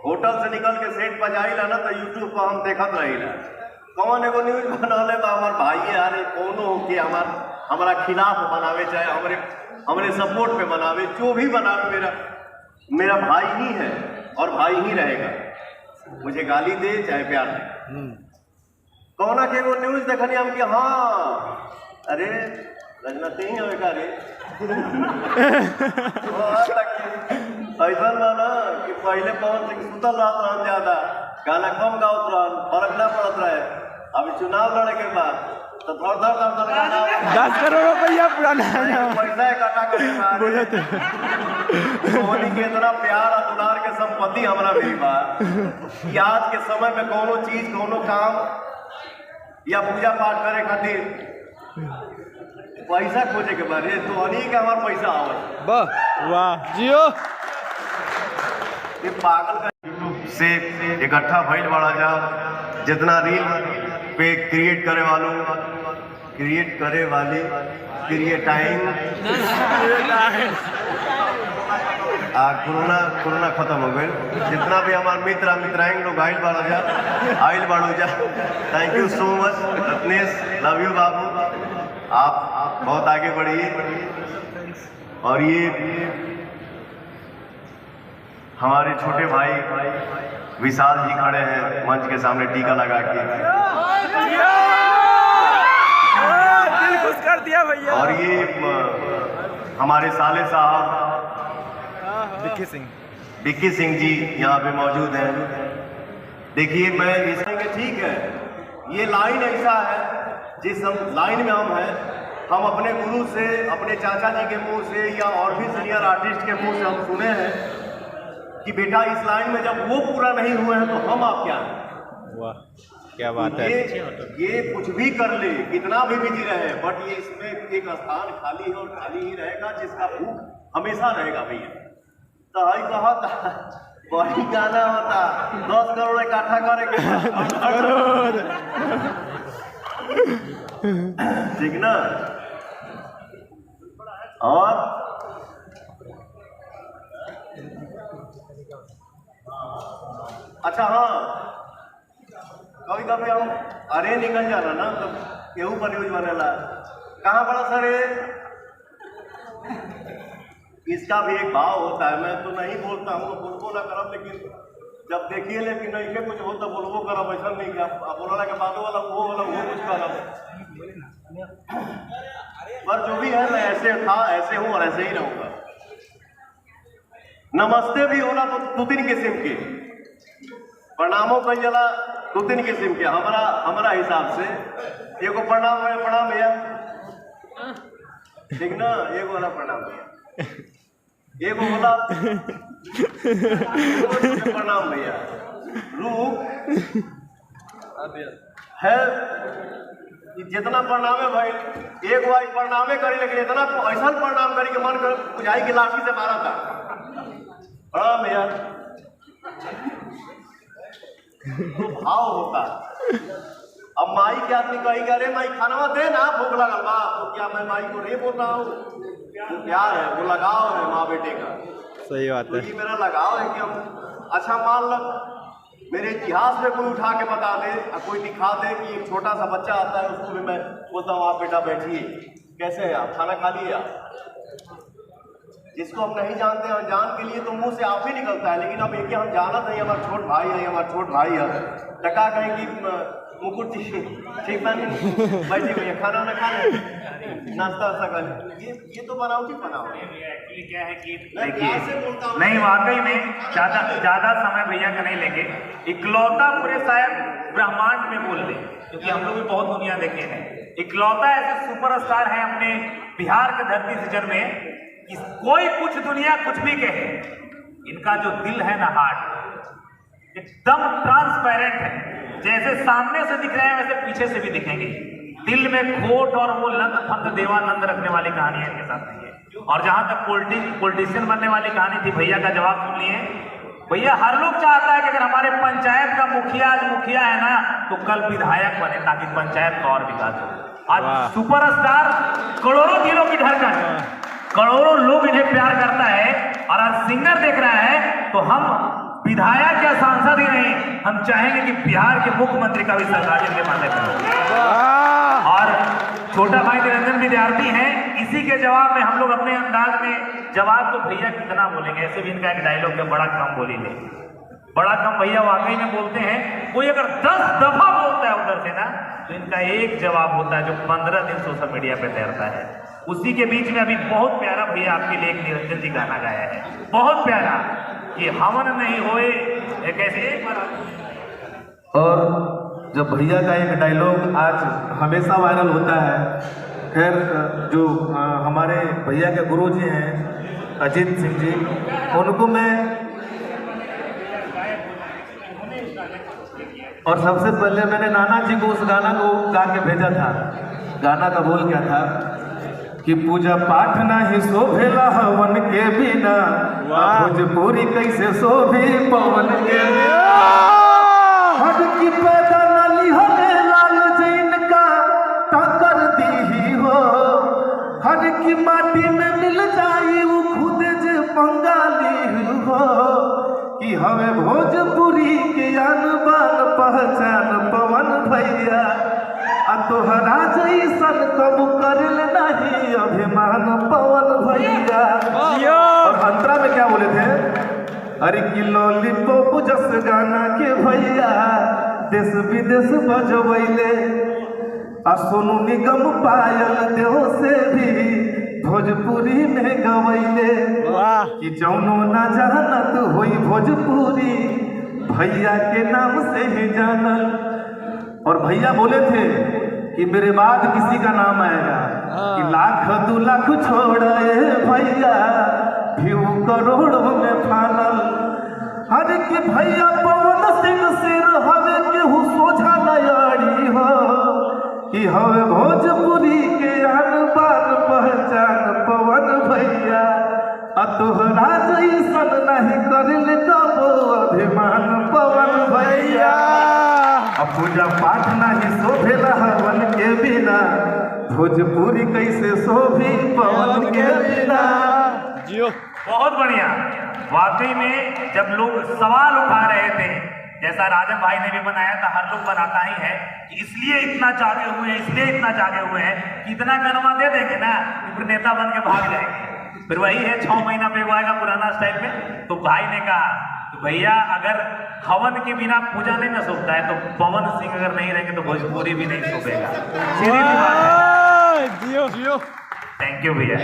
Hotel से निकल के सेट पर जाइला ना तो यूट्यूब पर हम देखत रहिला कौन एगो न्यूज बनौले बा हमार भाई यार कोनो हो के हमारा खिलाफ बनावे चाहे हमरे सपोर्ट पे बनावे, जो भी बनावे मेरा भाई ही है और भाई ही रहेगा। मुझे गाली दे चाहे प्यार दे। कौना के एगो न्यूज देखनी हम कि हाँ अरे रजनते ही हमें का रे ऐसा ना कि पहले पवन सिंह सुतल रहत ज्यादा गाना कम गावत रहन, फर्क ना पड़त रहे। अभी चुनाव लड़े के बाद तो धर 10 करोड़ रुपया पुराना पैसा इकट्ठा करे बोले धोनी के इतना प्यार और दुलार के संपत्ति हमारा मेरी बात कि आज के समय में कोनो चीज कोनो काम या पूजा पाठ करे खातिर पैसा खोजे के बारे धोनी का हमारा पैसा आवे वाह जियो ये पागल का यूट्यूब से इकट्ठा भइल बड़ा जा जितना रील पे क्रिएट करे वाले क्रिएटाइन कोरोना खत्म हो गए। जितना भी हमारे मित्राइन लोग आइल बाड़ू जा thank you so much Ratnesh, love you बाबू, आप बहुत आगे बढ़िए। और ये हमारे छोटे भाई विशाल जी खड़े हैं मंच के सामने टीका लगा के, दिल खुश कर दिया भैया। और ये हमारे साले साहब विक्की सिंह जी यहाँ पे मौजूद हैं। देखिए मैं इसमें ठीक है, ये लाइन ऐसा है जिस लाइन में हम हैं, हम अपने गुरु से अपने चाचा जी के मुंह से या और भी सीनियर आर्टिस्ट के मुंह से हम सुने हैं कि बेटा इस लाइन में जब वो पूरा नहीं हुए हैं तो हम आप क्या हैं। वाह क्या बात है। ये कुछ भी कर ले, कितना भी बिजी रहे, बट ये इसमें एक स्थान खाली है और खाली ही रहेगा जिसका भूख हमेशा रहेगा भैया। तो हई कहता बड़ी गाना होता 10 करोड़ इकट्ठा करे के ठीक ना। और अच्छा हाँ, कभी कभी हम अरे निकल जाना ना तो केहू पर न्यूज बनेला कहाँ बड़ा सर इसका भी एक भाव होता है। मैं तो नहीं बोलता हूँ तो बोलबो ना करब, लेकिन जब देखिए लेकिन नहीं के कुछ हो तो बोलबो करब, ऐसा नहीं कि आप बोला के बादो वाला वो कुछ करब। पर जो भी है मैं ऐसे था ऐसे हूँ और ऐसे ही रहूँगा। नमस्ते भी होला तो 2-3 किस्म के, प्रणामों कई जला 2-3 किस्म के। हमारा हिसाब से एगो प्रणाम है, प्रणाम भैया ठीक ना, एगो वाला प्रणाम भैया, एगो बोला प्रणाम भैया रूप है। जितना प्रणाम है भाई एक बार प्रणामे करी, लेकिन इतना ऐसा प्रणाम करी कि मन कर बुझाई की लाठी से मारा था। प्रणाम भैया तो भाव होता। अब माई के आदमी कही अरे माई खाना दे ना भूख लगल बा, तो क्या मैं माई को नहीं बोल रहा हूँ, वो प्यार है, वो लगाव है माँ बेटे का। सही बात है। तो मेरा लगाव है कि हम अच्छा मान लो मेरे इतिहास में कोई उठा के बता दे, कोई दिखा दे कि एक छोटा सा बच्चा आता है उसको भी मैं बोलता हूँ आप बेटा बैठिए, कैसे है आप, खाना खा लिए आप। जिसको हम नहीं जानते हैं जान के लिए तो मुंह से आप ही निकलता है, लेकिन अब एक हम जानत नहीं, हमारा छोट भाई है, हमारा छोट भाई है, टका कहें कि मुकुट ठीक बनी बैठे भैया खाना ना खा ले नाश्ता वास्ता कर, ये तो बनावटी बनाओ। एक्चुअली क्या है कि देखिए नहीं वाकई में ज्यादा समय भैया का नहीं लेंगे, इकलौता पूरे शायद ब्रह्मांड में बोल दें, क्योंकि हम लोग भी बहुत दुनिया देखे हैं। इकलौता ऐसे सुपरस्टार हैं अपने बिहार के धरती से जन्मे कि कोई कुछ दुनिया कुछ भी कहे, इनका जो दिल है ना हार्ट एकदम ट्रांसपेरेंट है, जैसे सामने से दिख रहे हैं वैसे पीछे से भी दिखेंगे। दिल में खोट और वो लंग फंग देवानंद रखने वाली कहानी इनके साथ नहीं है। और जहां तक पॉलिटिशियन बनने वाली कहानी थी, भैया का जवाब सुन लिए। भैया हर लोग चाहता है कि अगर हमारे पंचायत का मुखिया आज मुखिया है ना तो कल विधायक बने, ताकि पंचायत का और विकास हो। आज सुपरस्टार करोड़ों दिलों की धड़कन, करोड़ों लोग इन्हें प्यार करता है, और आज सिंगर देख रहा है तो हम विधायक या सांसद ही नहीं, हम चाहेंगे कि बिहार के मुख्यमंत्री का भी सरकारी के माध्यम से। और छोटा भाई निरंजन विद्यार्थी हैं, इसी के जवाब में हम लोग अपने अंदाज में जवाब तो भैया कितना बोलेंगे, ऐसे भी इनका एक डायलॉग है, बड़ा कम बोलेंगे, बड़ा कम भैया वाकई में बोलते हैं। कोई अगर 10 दफा बोलता है उधर से ना, तो इनका एक जवाब होता है जो 15 दिन सोशल मीडिया पे तैरता है। उसी के बीच में अभी बहुत प्यारा भैया आपके लिए एक निरंजन जी गाना गाया है, बहुत प्यारा, कि हवन नहीं होए एक ऐसे एक बार। और जब भैया का एक डायलॉग आज हमेशा वायरल होता है, खैर जो हमारे भैया के गुरु जी हैं अजीत सिंह जी, उनको मैं और सबसे पहले मैंने नाना जी को उस गाना को गा के भेजा था। गाना का बोल क्या था कि पूजा पाठ नहीं शोभेला हवन के बिना, भोजपुरी कैसे शोभे पवन के बिना। हर की पैदा नली हमें लाल जैन का टक्कर दी हो, हर की माटी में मिल जाई वो खुद जे बंगाली हो, कि हमें भोजपुरी के आन बान पहचान पवन भैया, आ तोहरा जैसन कब करल नहीं अभिमान पवन भैया। और अंतरा में क्या बोले थे, अरे कि लॉलीपॉप जस गाना के भैया देश विदेश बजवैले, आ सोनू निगम पायल देव से भी भोजपुरी में गवैले, कि जौनो ना जानत होई भोजपुरी भैया के नाम से ही जानल। और भैया बोले थे कि मेरे बाद किसी का नाम आएगा, कि लाख 2 लाख छोड़े भैया व्यू करोड़ों में फानल। हर के भैया पवन सिंह सिर हवे केहू सोझा नयारी हो, कि हवे भोजपुरी के आन बान पहचान पवन भैया, आ तोहरा जैसन नहीं करल कबो अभिमान पवन भैया। अब पूजा पाठ नहीं शोभेला हवन के बिना, भोजपुरी कैसे शोभी पवन के बिना। बहुत बढ़िया, वाकई में जब लोग सवाल उठा रहे थे, जैसा राजन भाई ने भी बनाया था, हर लोग बनाता ही है कि इसलिए इतना जागे हुए हैं, इसलिए इतना जागे हुए हैं कि इतना गनमा दे देंगे ना फिर नेता बन के भाग जाएंगे। फिर वही है 6 महीना पे आएगा पुराना स्टाइल में। तो भाई ने कहा तो भैया अगर हवन के बिना पूजा नहीं ना शोभता है, तो पवन सिंह अगर नहीं रहेंगे तो भोजपुरी भी नहीं शोभेगा। सीधी सी बात है। थैंक यू भैया।